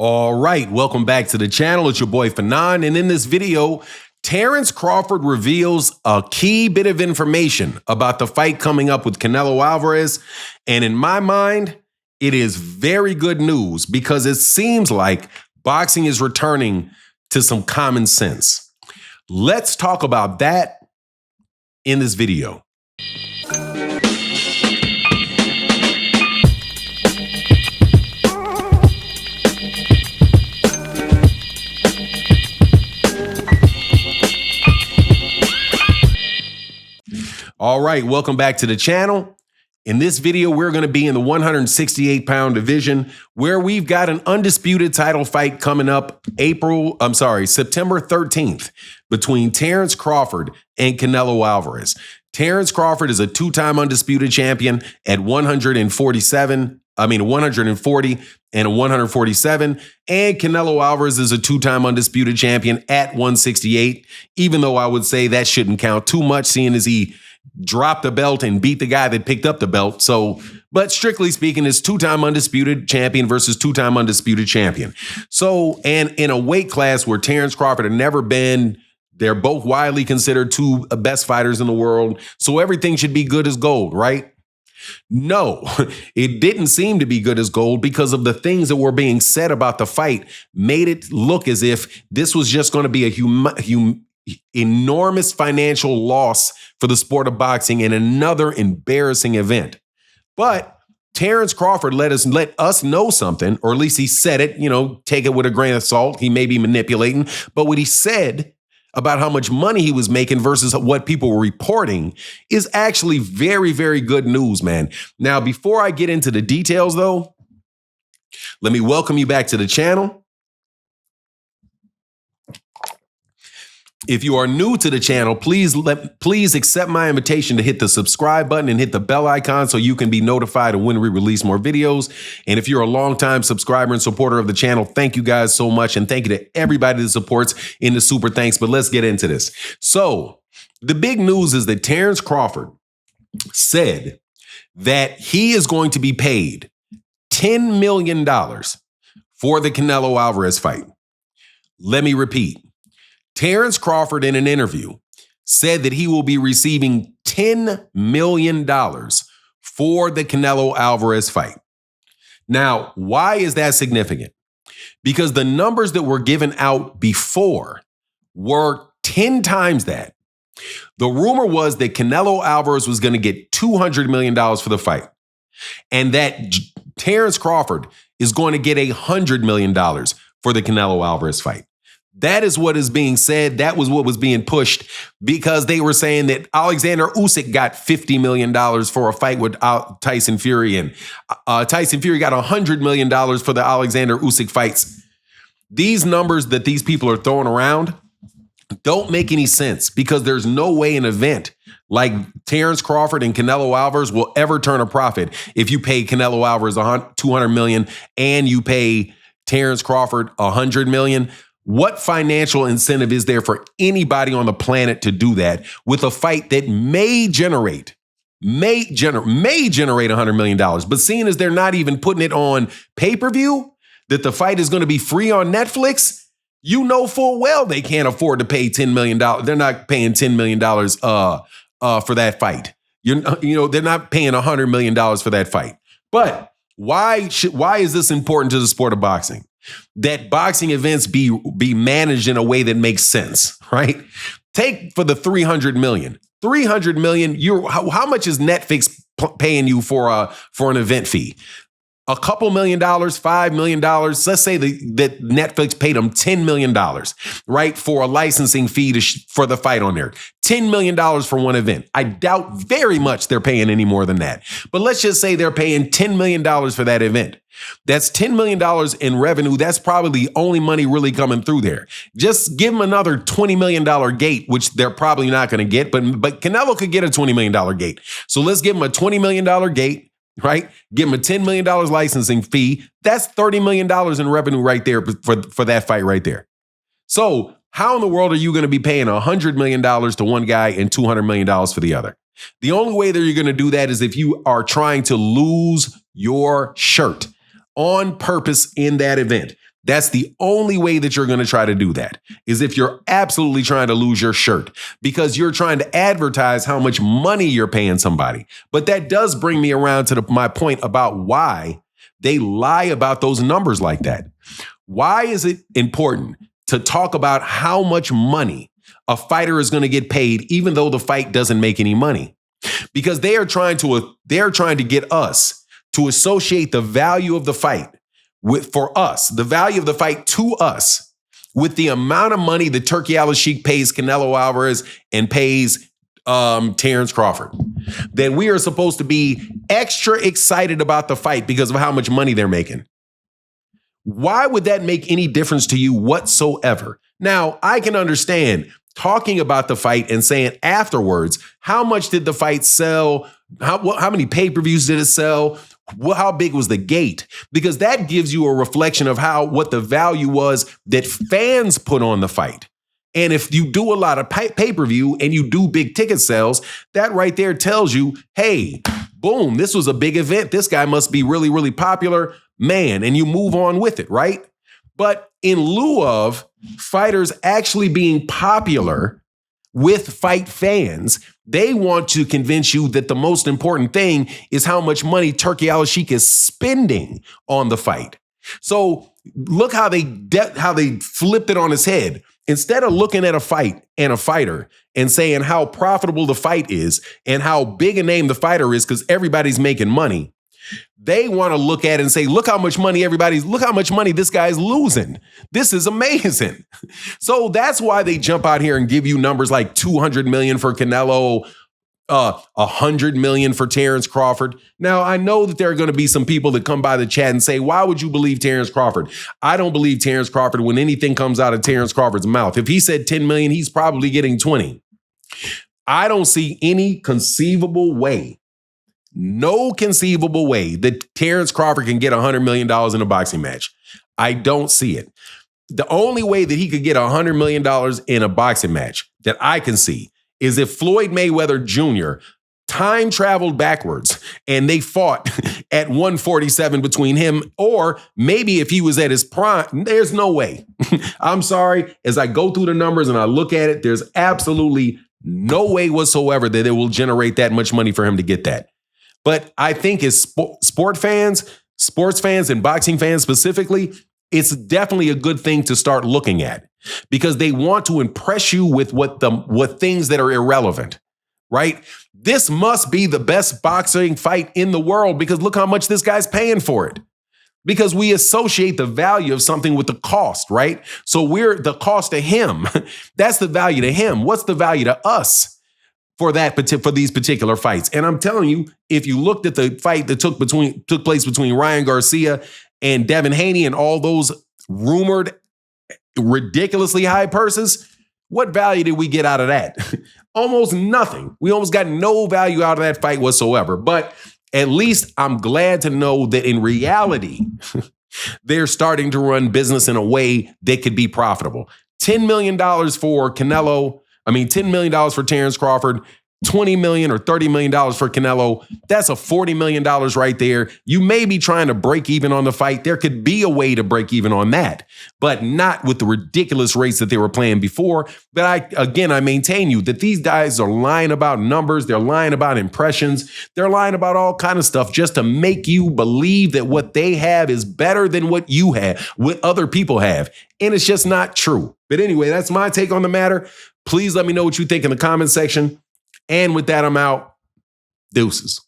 All right, welcome back to the channel. It's your boy Fanon, and in this video, Terence Crawford reveals a key bit of information about the fight coming up with Canelo Alvarez, and in my mind, it is very good news because it seems like boxing is returning to some common sense. Let's talk about that in this video. All right, welcome back to the channel. In this video, we're going to be in the 168-pound division where we've got an undisputed title fight coming up September 13th between Terence Crawford and Canelo Alvarez. Terence Crawford is a two-time undisputed champion at 140 and 147. And Canelo Alvarez is a two-time undisputed champion at 168, even though I would say that shouldn't count too much, seeing as he dropped the belt and beat the guy that picked up the belt. But strictly speaking, it's two-time undisputed champion versus two-time undisputed champion. So, and in a weight class where Terence Crawford had never been, they're both widely considered two best fighters in the world. So everything should be good as gold, right? No, it didn't seem to be good as gold because of the things that were being said about the fight made it look as if this was just going to be a enormous financial loss for the sport of boxing and another embarrassing event. But Terence Crawford let us know something, or at least he said it, take it with a grain of salt. He may be manipulating, but what he said about how much money he was making versus what people were reporting is actually very, very good news, man. Now, before I get into the details, though, let me welcome you back to the channel. If you are new to the channel, please accept my invitation to hit the subscribe button and hit the bell icon so you can be notified of when we release more videos. And if you're a longtime subscriber and supporter of the channel, thank you guys so much. And thank you to everybody that supports in the super thanks. But let's get into this. So the big news is that Terence Crawford said that he is going to be paid $10 million for the Canelo Alvarez fight. Let me repeat. Terence Crawford, in an interview, said that he will be receiving $10 million for the Canelo Alvarez fight. Now, why is that significant? Because the numbers that were given out before were 10 times that. The rumor was that Canelo Alvarez was going to get $200 million for the fight, and that Terence Crawford is going to get $100 million for the Canelo Alvarez fight. That is what is being said. That was what was being pushed because they were saying that Alexander Usyk got $50 million for a fight with Tyson Fury, and Tyson Fury got $100 million for the Alexander Usyk fights. These numbers that these people are throwing around don't make any sense because there's no way an event like Terence Crawford and Canelo Alvarez will ever turn a profit if you pay Canelo Alvarez $200 million and you pay Terence Crawford $100 million. What financial incentive is there for anybody on the planet to do that with a fight that may generate $100 million? But seeing as they're not even putting it on pay-per-view, that the fight is going to be free on Netflix, you know full well they can't afford to pay $10 million. They're not paying $10 million for that fight. They're not paying $100 million for that fight. But why is this important to the sport of boxing? That boxing events be managed in a way that makes sense, right? Take for the $300 million. $300 million, how much is Netflix paying you for an event fee? A couple $1 million, $5 million. Let's say that Netflix paid them $10 million, right, for a licensing fee for the fight on there. $10 million for one event. I doubt very much they're paying any more than that. But let's just say they're paying $10 million for that event. That's $10 million in revenue. That's probably the only money really coming through there. Just give them another $20 million gate, which they're probably not going to get. But Canelo could get a $20 million gate. So let's give them a $20 million gate. Right? Give him a $10 million licensing fee. That's $30 million in revenue right there for that fight right there. So how in the world are you going to be paying $100 million to one guy and $200 million for the other? The only way that you're going to do that is if you are trying to lose your shirt on purpose in that event. That's the only way that you're going to try to do that, is if you're absolutely trying to lose your shirt because you're trying to advertise how much money you're paying somebody. But that does bring me around to my point about why they lie about those numbers like that. Why is it important to talk about how much money a fighter is going to get paid, even though the fight doesn't make any money? Because they're trying to get us to associate the value of the fight the value of the fight to us, with the amount of money that Turkey Al-Sheikh pays Canelo Alvarez and pays Terence Crawford. Then we are supposed to be extra excited about the fight because of how much money they're making. Why would that make any difference to you whatsoever? Now, I can understand talking about the fight and saying afterwards, how much did the fight sell? How many pay-per-views did it sell? How big was the gate? Because that gives you a reflection of what the value was that fans put on the fight. And if you do a lot of pay-per-view and you do big ticket sales, that right there tells you, hey, boom, this was a big event. This guy must be really, really popular, man. And you move on with it, right? But in lieu of fighters actually being popular with fight fans, they want to convince you that the most important thing is how much money Turkey Al-Sheikh is spending on the fight. So look how they flipped it on its head. Instead of looking at a fight and a fighter and saying how profitable the fight is and how big a name the fighter is because everybody's making money, they want to look at it and say, look how much money this guy's losing. This is amazing. So that's why they jump out here and give you numbers like 200 million for Canelo, 100 million for Terence Crawford. Now, I know that there are going to be some people that come by the chat and say, why would you believe Terence Crawford? I don't believe Terence Crawford when anything comes out of Terence Crawford's mouth. If he said 10 million, he's probably getting 20. I don't see any conceivable way, no conceivable way that Terence Crawford can get $100 million in a boxing match. I don't see it. The only way that he could get $100 million in a boxing match that I can see is if Floyd Mayweather Jr. time traveled backwards and they fought at 147 between him, or maybe if he was at his prime. There's no way. I'm sorry. As I go through the numbers and I look at it, there's absolutely no way whatsoever that it will generate that much money for him to get that. But I think as sports fans and boxing fans specifically, it's definitely a good thing to start looking at, because they want to impress you with what things that are irrelevant, right? This must be the best boxing fight in the world because look how much this guy's paying for it. Because we associate the value of something with the cost, right? So we're the cost to him. That's the value to him. What's the value to us for these particular fights? And I'm telling you, if you looked at the fight that took place between Ryan Garcia and Devin Haney and all those rumored ridiculously high purses, what value did we get out of that? Almost nothing. We almost got no value out of that fight whatsoever. But at least I'm glad to know that in reality, they're starting to run business in a way that could be profitable. $10 million for Canelo. $10 million for Terence Crawford, $20 million or $30 million for Canelo. That's a $40 million right there. You may be trying to break even on the fight. There could be a way to break even on that, but not with the ridiculous rates that they were playing before. But I maintain you that these guys are lying about numbers. They're lying about impressions. They're lying about all kind of stuff just to make you believe that what they have is better than what you have, what other people have. And it's just not true. But anyway, that's my take on the matter. Please let me know what you think in the comment section. And with that, I'm out. Deuces.